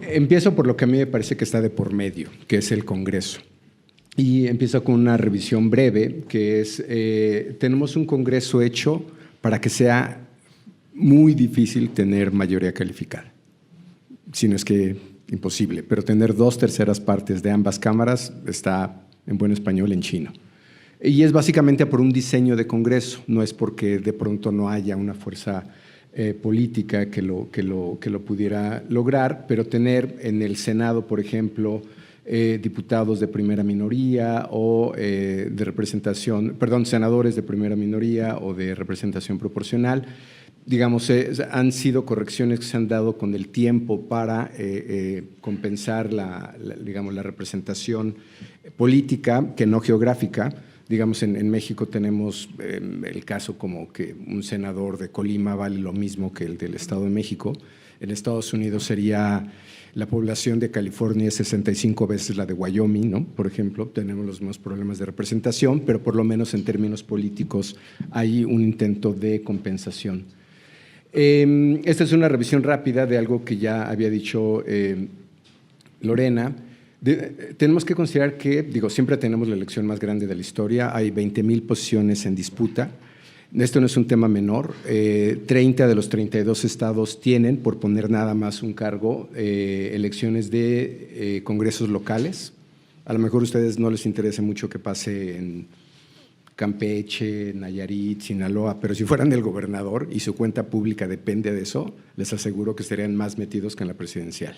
Empiezo por lo que a mí me parece que está de por medio, que es el Congreso. Y empiezo con una revisión breve, que es, tenemos un Congreso hecho para que sea muy difícil tener mayoría calificada, si no es que imposible, pero tener 2/3 partes de ambas cámaras está, en buen español, en chino. Y es básicamente por un diseño de Congreso, no es porque de pronto no haya una fuerza política que lo pudiera lograr, pero tener en el Senado, por ejemplo, diputados de primera minoría o de representación, perdón, senadores de primera minoría o de representación proporcional, digamos, han sido correcciones que se han dado con el tiempo para compensar digamos, la representación política, que no geográfica. Digamos, en México tenemos el caso como que un senador de Colima vale lo mismo que el del Estado de México. En Estados Unidos sería la población de California 65 veces la de Wyoming, ¿no? Por ejemplo, tenemos los mismos problemas de representación, pero por lo menos en términos políticos hay un intento de compensación. Esta es una revisión rápida de algo que ya había dicho Lorena. Tenemos que considerar que, digo, siempre tenemos la elección más grande de la historia, hay 20,000 posiciones en disputa. Esto no es un tema menor, 30 de los 32 estados tienen, por poner nada más un cargo, elecciones de congresos locales. A lo mejor a ustedes no les interesa mucho que pase en Campeche, Nayarit, Sinaloa, pero si fueran el gobernador y su cuenta pública depende de eso, les aseguro que estarían más metidos que en la presidencial,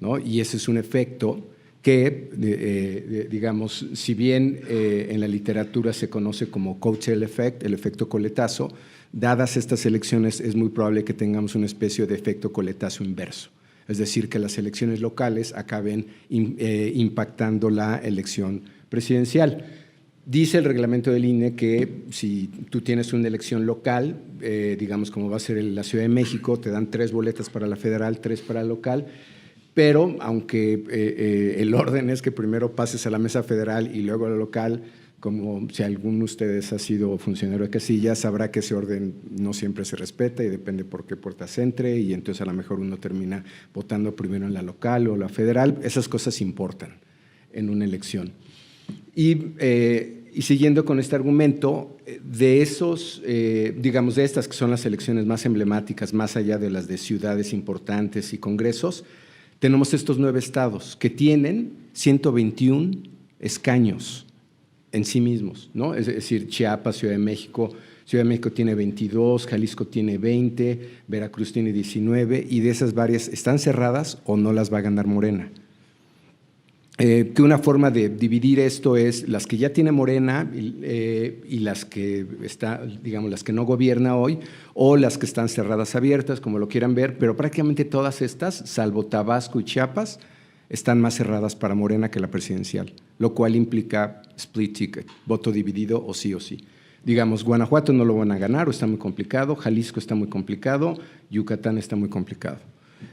¿no? Y ese es un efecto que, digamos, si bien en la literatura se conoce como coattail effect, el efecto coletazo, dadas estas elecciones es muy probable que tengamos una especie de efecto coletazo inverso, es decir, que las elecciones locales acaben impactando la elección presidencial. Dice el reglamento del INE que si tú tienes una elección local, digamos como va a ser la Ciudad de México, te dan 3 boletas para la federal, 3 para la local, pero aunque el orden es que primero pases a la mesa federal y luego a la local, como si alguno de ustedes ha sido funcionario de casilla, sabrá que ese orden no siempre se respeta y depende por qué puertas entre, y entonces a lo mejor uno termina votando primero en la local o la federal. Esas cosas importan en una elección. Y siguiendo con este argumento, de esos, digamos, de estas que son las elecciones más emblemáticas, más allá de las de ciudades importantes y congresos, tenemos estos 9 estados que tienen 121 escaños en sí mismos, ¿no? Es decir, Chiapas, Ciudad de México tiene 22, Jalisco tiene 20, Veracruz tiene 19, y de esas varias están cerradas o no las va a ganar Morena. Que una forma de dividir esto es las que ya tiene Morena y las que digamos, las que no gobierna hoy, o las que están cerradas abiertas, como lo quieran ver, pero prácticamente todas estas, salvo Tabasco y Chiapas, están más cerradas para Morena que la presidencial, lo cual implica split ticket, voto dividido o sí. Digamos, Guanajuato no lo van a ganar o está muy complicado, Jalisco está muy complicado, Yucatán está muy complicado.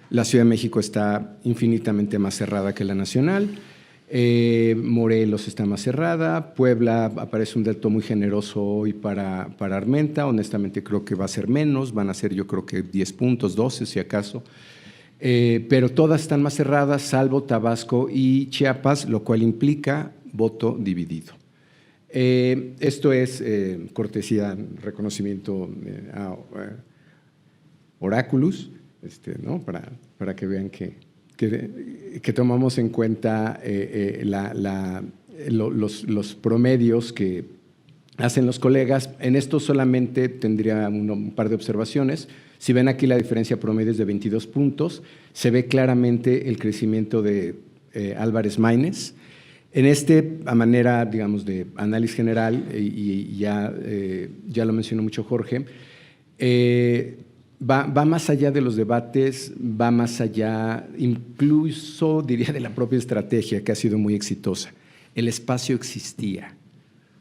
La Ciudad de México está infinitamente más cerrada que la nacional. Morelos está más cerrada, Puebla aparece un dato muy generoso hoy para Armenta, honestamente creo que va a ser menos, van a ser yo creo que 10 puntos, 12 si acaso, pero todas están más cerradas salvo Tabasco y Chiapas, lo cual implica voto dividido. Esto es cortesía, reconocimiento a Oráculos, ¿no? para que vean que tomamos en cuenta los promedios que hacen los colegas. En esto solamente tendría un par de observaciones. Si ven aquí la diferencia promedio es de 22 puntos, se ve claramente el crecimiento de Álvarez Maínez. A manera, digamos, de análisis general, y ya lo mencionó mucho Jorge, va más allá de los debates, va más allá, incluso diría de la propia estrategia, que ha sido muy exitosa. El espacio existía.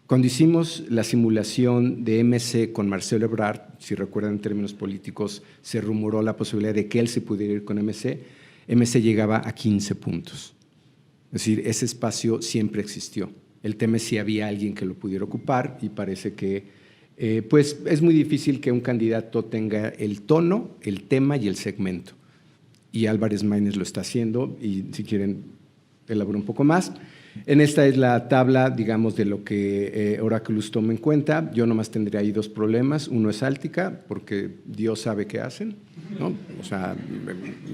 Cuando hicimos la simulación de MC con Marcelo Ebrard, si recuerdan en términos políticos, se rumoró la posibilidad de que él se pudiera ir con MC, MC llegaba a 15 puntos. Es decir, ese espacio siempre existió. El tema es si había alguien que lo pudiera ocupar, y parece que pues es muy difícil que un candidato tenga el tono, el tema y el segmento. y Álvarez Maínez lo está haciendo, y si quieren elaboro un poco más. En esta es la tabla, digamos, de lo que Oráculos toma en cuenta. Yo nomás tendría ahí dos problemas. Uno es Áltica, porque Dios sabe qué hacen, ¿no? O sea,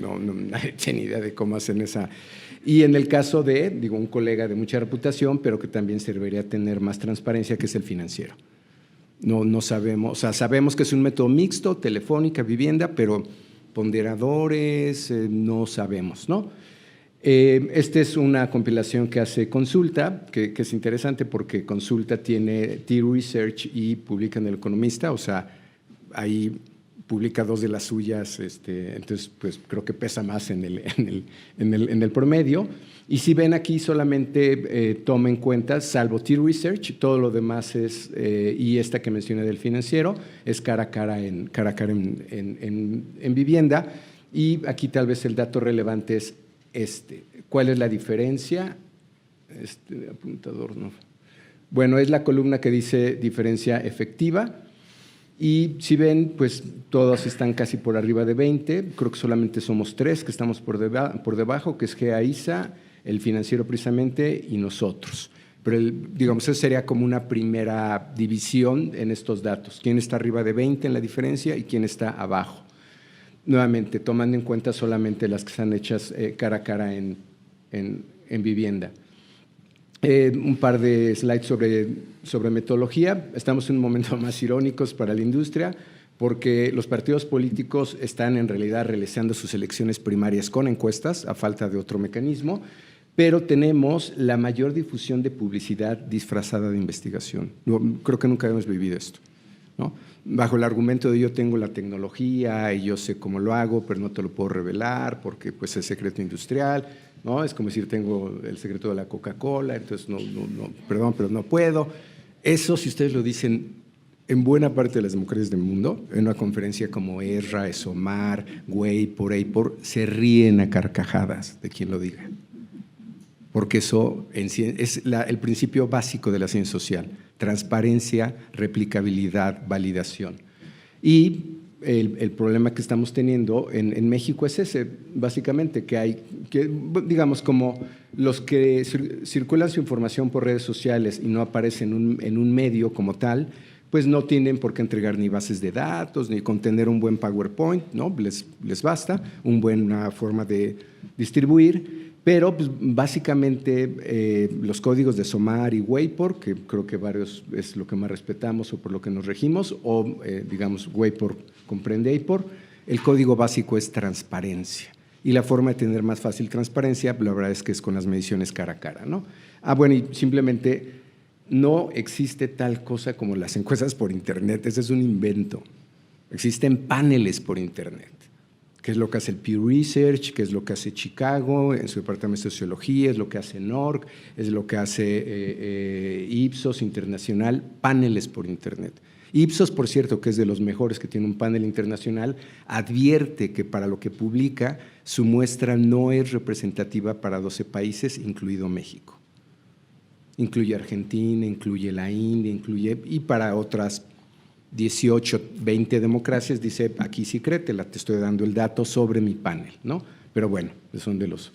nadie tiene idea de cómo hacen esa. Y en el caso de, digo, un colega de mucha reputación, pero que también serviría tener más transparencia, que es el Financiero. No sabemos, o sea, sabemos que es un método mixto, telefónica, vivienda, pero ponderadores no sabemos, ¿no? Esta es una compilación que hace Consulta, que es interesante porque Consulta tiene T-Research y publica en El Economista, o sea, ahí publica dos de las suyas, entonces pues creo que pesa más en el promedio. Y si ven aquí solamente toma en cuenta, salvo T-Research, todo lo demás es, y esta que mencioné del Financiero, es cara a cara en vivienda. Y aquí tal vez el dato relevante es ¿Cuál es la diferencia? Apuntador no. Bueno, es la columna que dice diferencia efectiva. Y si ven, pues todos están casi por arriba de 20. Creo que solamente somos 3 que estamos por debajo, que es GEA-ISA, el Financiero precisamente y nosotros. Pero digamos, eso sería como una primera división en estos datos. ¿Quién está arriba de 20 en la diferencia y quién está abajo? Nuevamente, tomando en cuenta solamente las que están hechas cara a cara en vivienda. Un par de slides sobre metodología. Estamos en un momento más irónicos para la industria porque los partidos políticos están en realidad realizando sus elecciones primarias con encuestas, a falta de otro mecanismo, pero tenemos la mayor difusión de publicidad disfrazada de investigación. Creo que nunca hemos vivido esto, ¿no? Bajo el argumento de yo tengo la tecnología y yo sé cómo lo hago, pero no te lo puedo revelar porque pues, es secreto industrial, ¿no? Es como decir, tengo el secreto de la Coca-Cola, entonces perdón, pero no puedo. Eso, si ustedes lo dicen en buena parte de las democracias del mundo, en una conferencia como ESRA, ESOMAR, WAPOR, se ríen a carcajadas de quien lo diga. Porque eso es el principio básico de la ciencia social: transparencia, replicabilidad, validación. Y el problema que estamos teniendo en México es ese, básicamente, que digamos, como los que circulan su información por redes sociales y no aparecen en un medio como tal, pues no tienen por qué entregar ni bases de datos, ni con tener un buen PowerPoint, ¿no? Les basta, una buena forma de distribuir. Pero pues, básicamente los códigos de SOMAR y WAPOR, que creo que varios es lo que más respetamos o por lo que nos regimos, o digamos WAPOR comprende APOR, el código básico es transparencia. Y la forma de tener más fácil transparencia, la verdad es que es con las mediciones cara a cara, ¿no? Bueno, y simplemente no existe tal cosa como las encuestas por Internet, ese es un invento. Existen paneles por Internet. ¿Qué es lo que hace el Pew Research? ¿Qué es lo que hace Chicago en su departamento de sociología? Es lo que hace NORC, es lo que hace Ipsos Internacional, paneles por Internet. Ipsos, por cierto, que es de los mejores que tiene un panel internacional, advierte que para lo que publica, su muestra no es representativa para 12 países, incluido México. Incluye Argentina, incluye la India, y para otras 18, 20 democracias, dice, aquí sí créetela, te estoy dando el dato sobre mi panel, ¿no? Pero bueno, son de los…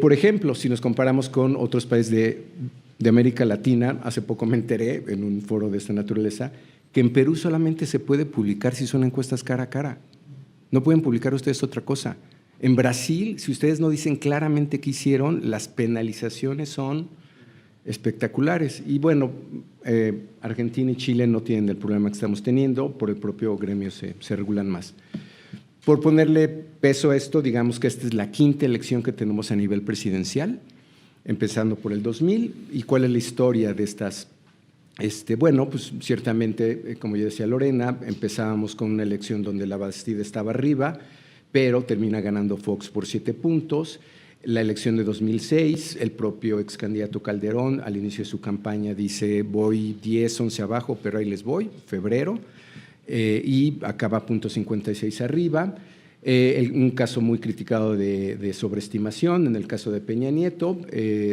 por ejemplo, si nos comparamos con otros países de América Latina, hace poco me enteré en un foro de esta naturaleza que en Perú solamente se puede publicar si son encuestas cara a cara. No pueden publicar ustedes otra cosa. En Brasil, si ustedes no dicen claramente qué hicieron, las penalizaciones son espectaculares. Y bueno, Argentina y Chile no tienen el problema que estamos teniendo, por el propio gremio se regulan más. Por ponerle peso a esto, digamos que esta es la 5ª elección que tenemos a nivel presidencial, empezando por el 2000. ¿Y cuál es la historia de estas? Bueno, pues ciertamente, como ya decía Lorena, empezábamos con una elección donde la Bastida estaba arriba, pero termina ganando Fox por 7 puntos. La elección de 2006, el propio ex candidato Calderón, al inicio de su campaña, dice voy 10, 11 abajo, pero ahí les voy, febrero, y acaba .56 arriba. Un caso muy criticado de sobreestimación, en el caso de Peña Nieto,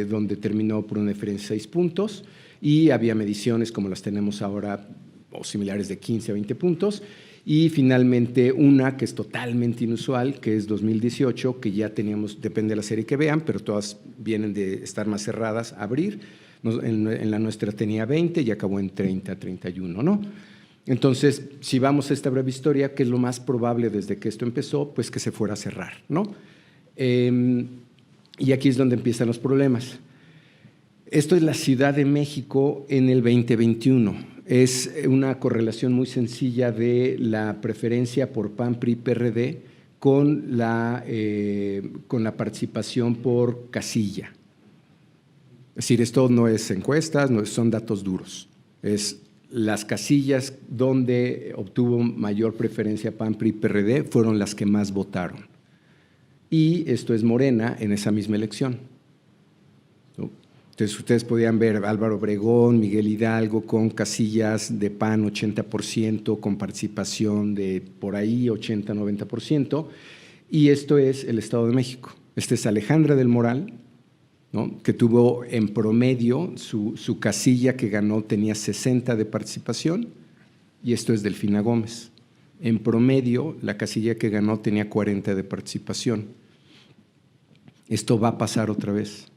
donde terminó por una diferencia de 6 puntos, y había mediciones como las tenemos ahora, o similares, de 15 a 20 puntos. Y finalmente una que es totalmente inusual, que es 2018, que ya teníamos, depende de la serie que vean, pero todas vienen de estar más cerradas, a abrir. En la nuestra tenía 20 y acabó en 30, 31, ¿no? Entonces, si vamos a esta breve historia, ¿qué es lo más probable desde que esto empezó? Pues que se fuera a cerrar, ¿no? Y aquí es donde empiezan los problemas. Esto es la Ciudad de México en el 2021. Es una correlación muy sencilla de la preferencia por PAN, PRI, PRD con la participación por casilla. Es decir, esto no es encuestas, no son datos duros. Es las casillas donde obtuvo mayor preferencia PAN, PRI, PRD fueron las que más votaron. Y esto es Morena en esa misma elección. Entonces, ustedes podían ver Álvaro Obregón, Miguel Hidalgo con casillas de PAN 80%, con participación de por ahí 80-90%, y esto es el Estado de México. Este es Alejandra del Moral, ¿no? Que tuvo en promedio su casilla que ganó tenía 60 de participación, y esto es Delfina Gómez. En promedio, la casilla que ganó tenía 40 de participación. Esto va a pasar otra vez.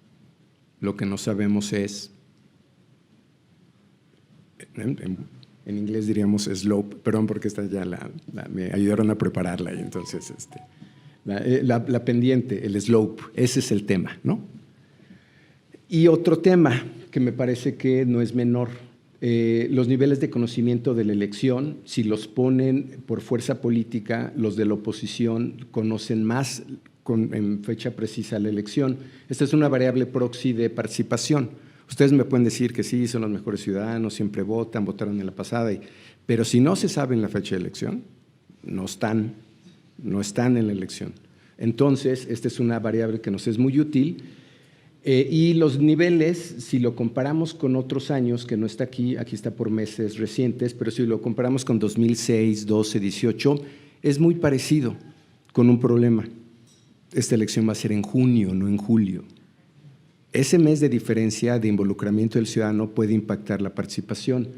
Lo que no sabemos es, en inglés diríamos slope, perdón porque esta ya me ayudaron a prepararla y entonces la pendiente, el slope, ese es el tema, ¿no? Y otro tema que me parece que no es menor, los niveles de conocimiento de la elección, si los ponen por fuerza política, los de la oposición conocen más en fecha precisa la elección. Esta es una variable proxy de participación. Ustedes me pueden decir que sí, son los mejores ciudadanos, siempre votaron en la pasada, pero si no se sabe en la fecha de elección, no están en la elección. Entonces, esta es una variable que nos es muy útil. Y los niveles, si lo comparamos con otros años, que no está aquí está por meses recientes, pero si lo comparamos con 2006, 12, 18, es muy parecido, con un problema. Esta elección va a ser en junio, no en julio. Ese mes de diferencia de involucramiento del ciudadano puede impactar la participación.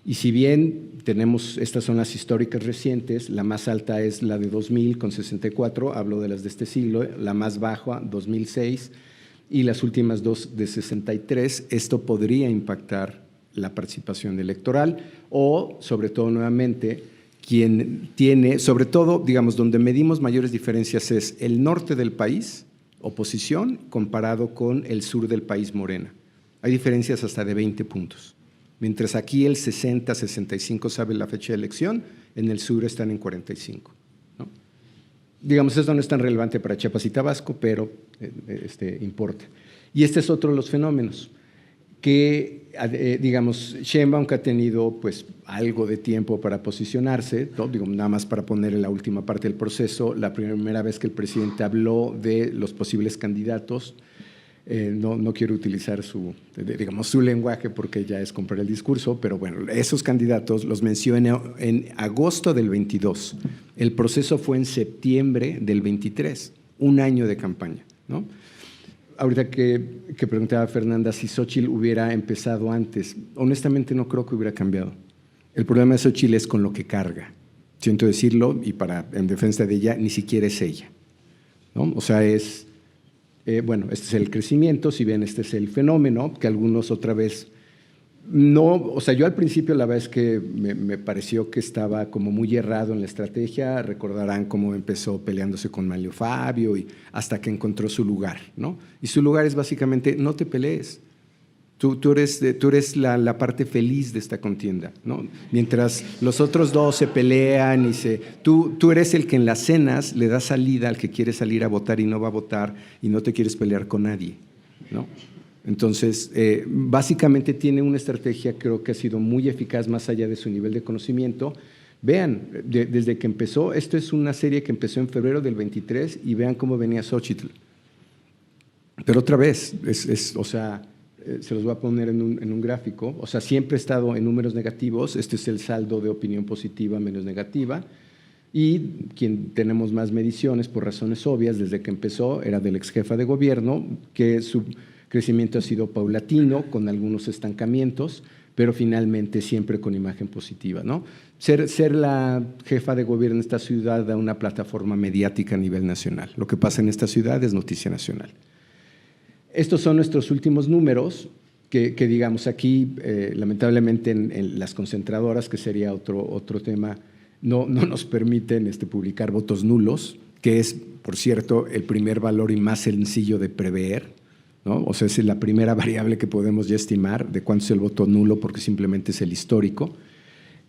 Y si bien tenemos, estas son las históricas recientes, la más alta es la de 2000 con 64, hablo de las de este siglo, la más baja 2006 y las últimas dos de 63, esto podría impactar la participación electoral o, sobre todo nuevamente, quien tiene, sobre todo, digamos, donde medimos mayores diferencias es el norte del país, oposición, comparado con el sur del país, Morena. Hay diferencias hasta de 20 puntos. Mientras aquí el 60, 65 sabe la fecha de elección, en el sur están en 45. ¿No? Digamos, esto no es tan relevante para Chiapas y Tabasco, pero importa. Y este es otro de los fenómenos que, digamos, Sheinbaum, que ha tenido pues algo de tiempo para posicionarse, ¿no? Digo, nada más para poner en la última parte del proceso, la primera vez que el presidente habló de los posibles candidatos, no quiero utilizar su lenguaje porque ya es comprar el discurso, pero bueno, esos candidatos los mencionó en agosto del 22. El proceso fue en septiembre del 23, un año de campaña, ¿no? Ahorita que preguntaba Fernanda si Xóchitl hubiera empezado antes, honestamente no creo que hubiera cambiado. El problema de Xóchitl es con lo que carga. Siento decirlo, y en defensa de ella, ni siquiera es ella, ¿no? O sea, bueno, este es el crecimiento, si bien este es el fenómeno, que algunos otra vez no, o sea, yo al principio la verdad es que me pareció que estaba como muy errado en la estrategia. Recordarán cómo empezó peleándose con Manlio Fabio y hasta que encontró su lugar, ¿no? Y su lugar es básicamente no te pelees. Tú eres la parte feliz de esta contienda, ¿no? Mientras los otros dos se pelean tú eres el que en las cenas le da salida al que quiere salir a votar y no va a votar y no te quieres pelear con nadie, ¿no? Entonces, básicamente tiene una estrategia, creo que ha sido muy eficaz más allá de su nivel de conocimiento. Vean, desde que empezó, esto es una serie que empezó en febrero del 23 y vean cómo venía Xóchitl. Pero otra vez, o sea, se los voy a poner en un gráfico, o sea, siempre ha estado en números negativos, este es el saldo de opinión positiva menos negativa, y quien tenemos más mediciones por razones obvias desde que empezó era del ex jefa de gobierno, que su crecimiento ha sido paulatino, con algunos estancamientos, pero finalmente siempre con imagen positiva, ¿no? Ser la jefa de gobierno de esta ciudad da una plataforma mediática a nivel nacional. Lo que pasa en esta ciudad es noticia nacional. Estos son nuestros últimos números, que digamos aquí, lamentablemente en las concentradoras, que sería otro tema, no nos permiten publicar votos nulos, que es, por cierto, el primer valor y más sencillo de prever, ¿no? O sea, es la primera variable que podemos ya estimar de cuánto es el voto nulo, porque simplemente es el histórico.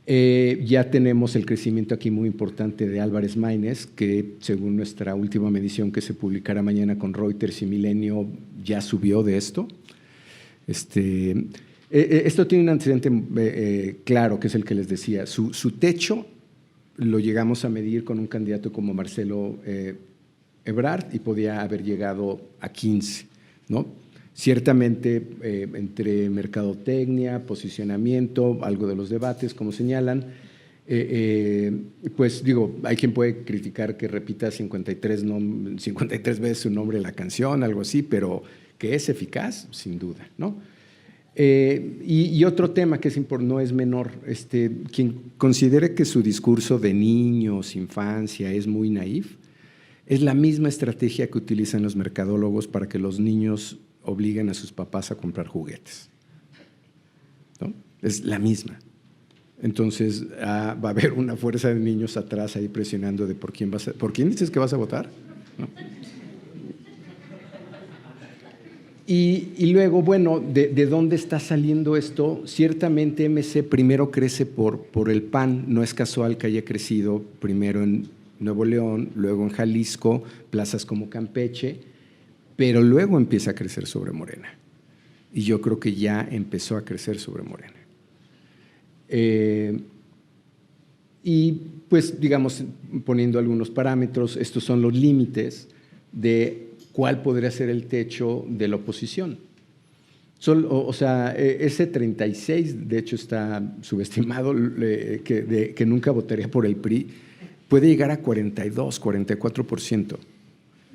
Ya tenemos el crecimiento aquí muy importante de Álvarez Maínez, que según nuestra última medición que se publicará mañana con Reuters y Milenio, ya subió de esto. Esto tiene un antecedente claro, que es el que les decía. Su techo lo llegamos a medir con un candidato como Marcelo Ebrard y podía haber llegado a 15, ¿no? Ciertamente, entre mercadotecnia, posicionamiento, algo de los debates, como señalan, pues digo, hay quien puede criticar que repita 53 veces su nombre en la canción, algo así, pero que es eficaz, sin duda, ¿no? Y otro tema que no es menor, quien considere que su discurso de niños, infancia, es muy naif, es la misma estrategia que utilizan los mercadólogos para que los niños obliguen a sus papás a comprar juguetes, ¿no? Es la misma. Entonces, va a haber una fuerza de niños atrás ahí presionando de ¿por quién dices que vas a votar? ¿No? Y luego, bueno, ¿de dónde está saliendo esto? Ciertamente MC primero crece por el PAN, no es casual que haya crecido primero en Nuevo León, luego en Jalisco, plazas como Campeche, pero luego empieza a crecer sobre Morena. Y yo creo que ya empezó a crecer sobre Morena. Y pues, digamos, poniendo algunos parámetros, estos son los límites de cuál podría ser el techo de la oposición. O sea, ese 36, de hecho, está subestimado, que nunca votaría por el PRI, puede llegar a 42, 44%.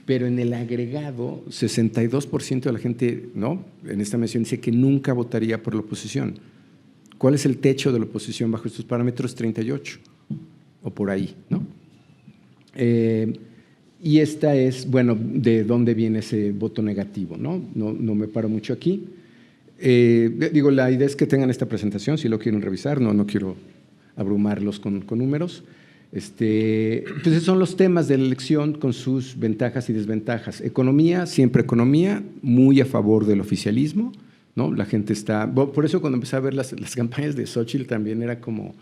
Pero en el agregado, 62% de la gente, ¿no?, en esta mención dice que nunca votaría por la oposición. ¿Cuál es el techo de la oposición bajo estos parámetros? 38, o por ahí, ¿no? Y esta es, bueno, de dónde viene ese voto negativo, ¿no? No me paro mucho aquí. Digo, la idea es que tengan esta presentación, si lo quieren revisar, no quiero abrumarlos con números. Entonces son los temas de la elección con sus ventajas y desventajas. Economía, siempre economía, muy a favor del oficialismo, ¿no? La gente está… Por eso cuando empecé a ver las campañas de Xóchitl también era como,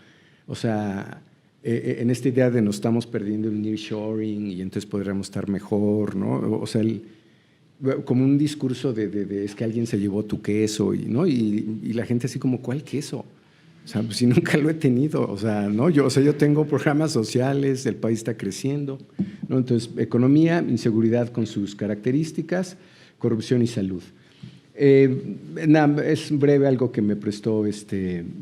o sea, en esta idea de nos estamos perdiendo el nearshoring y entonces podríamos estar mejor, ¿no? O sea, como un discurso de es que alguien se llevó tu queso, ¿no? Y la gente así como, ¿cuál queso? O sea, pues si nunca lo he tenido, o sea, ¿no? Yo tengo programas sociales, el país está creciendo, ¿no? Entonces, economía, inseguridad con sus características, corrupción y salud. Es breve algo que me prestó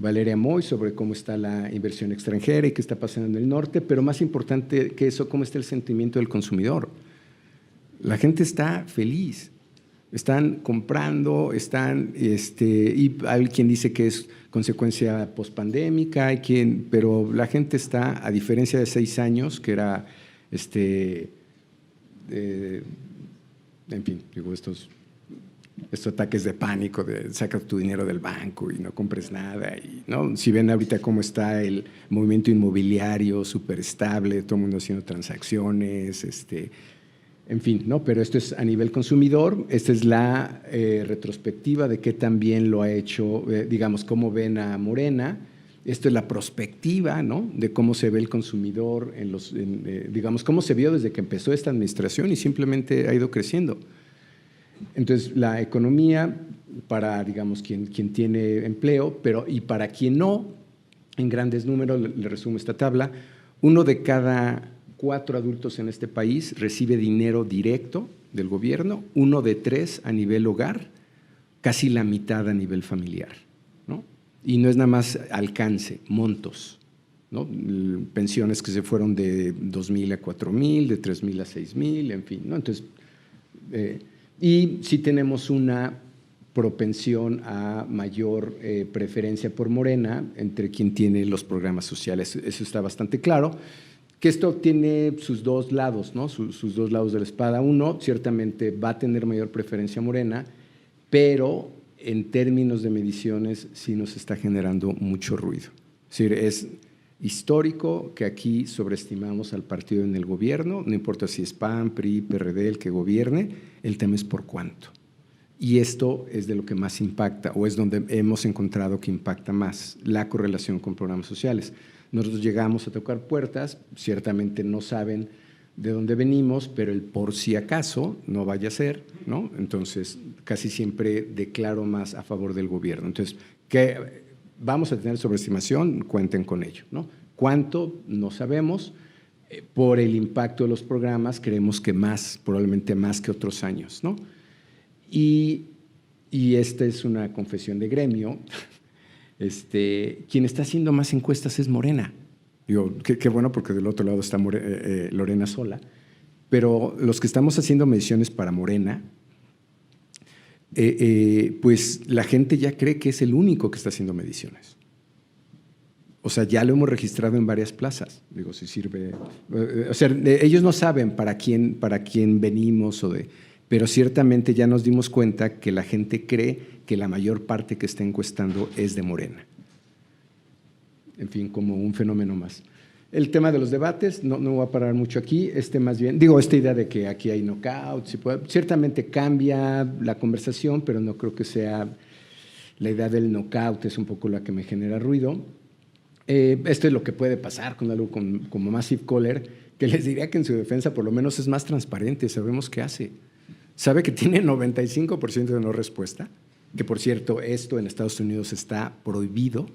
Valeria Moy sobre cómo está la inversión extranjera y qué está pasando en el norte, pero más importante que eso, cómo está el sentimiento del consumidor. La gente está feliz, están comprando, y hay quien dice que es consecuencia pospandémica, pero la gente está, a diferencia de 6 años, que era, en fin, digo, estos ataques de pánico, de saca tu dinero del banco y no compres nada, ¿no? Si ven ahorita cómo está el movimiento inmobiliario, súper estable, todo el mundo haciendo transacciones, en fin, ¿no? Pero esto es a nivel consumidor. Esta es la retrospectiva de qué también lo ha hecho, digamos, cómo ven a Morena. Esto es la prospectiva, ¿no?, de cómo se ve el consumidor, digamos, cómo se vio desde que empezó esta administración y simplemente ha ido creciendo. Entonces, la economía para, digamos, quien tiene empleo, y para quien no, en grandes números, le resumo esta tabla, 1 de cada 4 adultos en este país recibe dinero directo del gobierno, 1 de 3 a nivel hogar, casi la mitad a nivel familiar, ¿no? Y no es nada más alcance, montos, ¿no? Pensiones que se fueron de 2,000 a 4,000, de 3,000 a 6,000, en fin, ¿no? Entonces, y sí tenemos una propensión a mayor preferencia por Morena entre quien tiene los programas sociales. Eso está bastante claro. Que esto tiene sus dos lados, ¿no? Sus dos lados de la espada. Uno, ciertamente va a tener mayor preferencia Morena, pero en términos de mediciones sí nos está generando mucho ruido. Es decir, es histórico que aquí sobreestimamos al partido en el gobierno, no importa si es PAN, PRI, PRD, el que gobierne, el tema es por cuánto. Y esto es de lo que más impacta, o es donde hemos encontrado que impacta más, la correlación con programas sociales. Nosotros llegamos a tocar puertas, ciertamente no saben de dónde venimos, pero el por si acaso no vaya a ser, ¿no? Entonces, casi siempre declaro más a favor del gobierno. Entonces, ¿qué vamos a tener sobreestimación? Cuenten con ello, ¿no? ¿Cuánto? No sabemos. Por el impacto de los programas, creemos que más, probablemente más que otros años, ¿no? Y esta es una confesión de gremio. Quien está haciendo más encuestas es Morena. Digo, qué bueno, porque del otro lado está Lorena sola, pero los que estamos haciendo mediciones para Morena, pues la gente ya cree que es el único que está haciendo mediciones. O sea, ya lo hemos registrado en varias plazas. Digo, si sirve… O sea, ellos no saben para quién venimos, pero ciertamente ya nos dimos cuenta que la gente cree que la mayor parte que está encuestando es de Morena. En fin, como un fenómeno más. El tema de los debates, no voy a parar mucho aquí, más bien, digo, esta idea de que aquí hay knockouts, ciertamente cambia la conversación, pero no creo que sea la idea del knockout, es un poco la que me genera ruido. Esto es lo que puede pasar con algo como Massive Caller, que les diría que en su defensa por lo menos es más transparente, sabemos qué hace. Sabe que tiene 95% de no respuesta, que por cierto, esto en Estados Unidos está prohibido,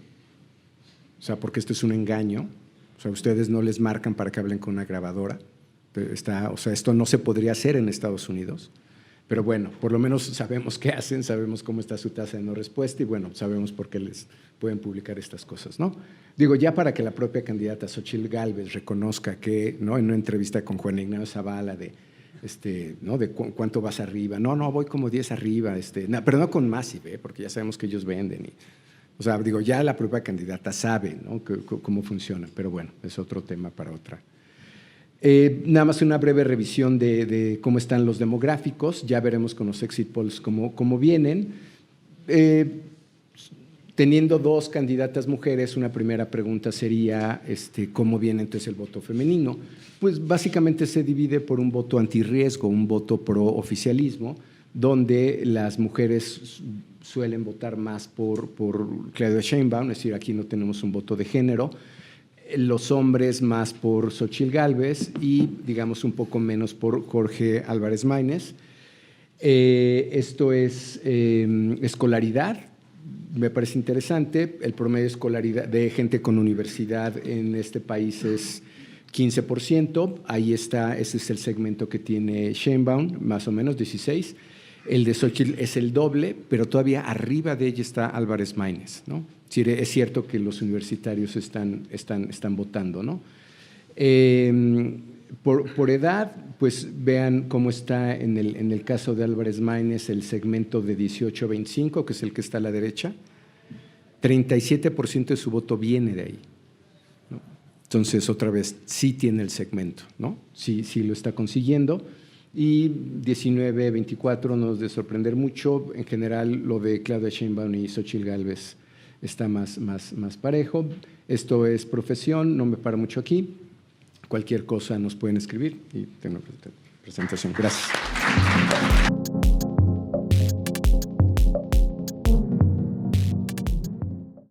o sea, porque esto es un engaño, o sea, ustedes no les marcan para que hablen con una grabadora, o sea, esto no se podría hacer en Estados Unidos, pero bueno, por lo menos sabemos qué hacen, sabemos cómo está su tasa de no respuesta y bueno, sabemos por qué les pueden publicar estas cosas, ¿no? Digo, ya para que la propia candidata Xochitl Gálvez reconozca que, ¿no?, en una entrevista con Juan Ignacio Zavala ¿no?, de cuánto vas arriba, no, voy como 10 arriba, pero no con Massive, porque ya sabemos que ellos venden. O sea, digo, ya la propia candidata sabe, ¿no?, cómo funciona, pero bueno, es otro tema para otra. Nada más una breve revisión de cómo están los demográficos, ya veremos con los exit polls cómo vienen. Teniendo dos candidatas mujeres, una primera pregunta sería ¿cómo viene entonces el voto femenino? Pues básicamente se divide por un voto antirriesgo, un voto pro oficialismo, donde las mujeres suelen votar más por Claudia Sheinbaum, es decir, aquí no tenemos un voto de género, los hombres más por Xochitl Gálvez y digamos un poco menos por Jorge Álvarez Maínez. Esto es escolaridad. Me parece interesante, el promedio de escolaridad de gente con universidad en este país es 15%, ahí está, ese es el segmento que tiene Sheinbaum, más o menos 16%, el de Xochitl es el doble, pero todavía arriba de ella está Álvarez Maínez, ¿no? Es cierto que los universitarios están votando, ¿no? Por edad, pues vean cómo está en el caso de Álvarez Maínez el segmento de 18 a 25, que es el que está a la derecha, 37% de su voto viene de ahí, ¿no? Entonces, otra vez, sí tiene el segmento, ¿no? Sí lo está consiguiendo. Y 19 a 24 no nos debe sorprender mucho. En general, lo de Claudia Sheinbaum y Xochitl Gálvez está más parejo. Esto es profesión, no me paro mucho aquí. Cualquier cosa nos pueden escribir y tengo presentación. Gracias.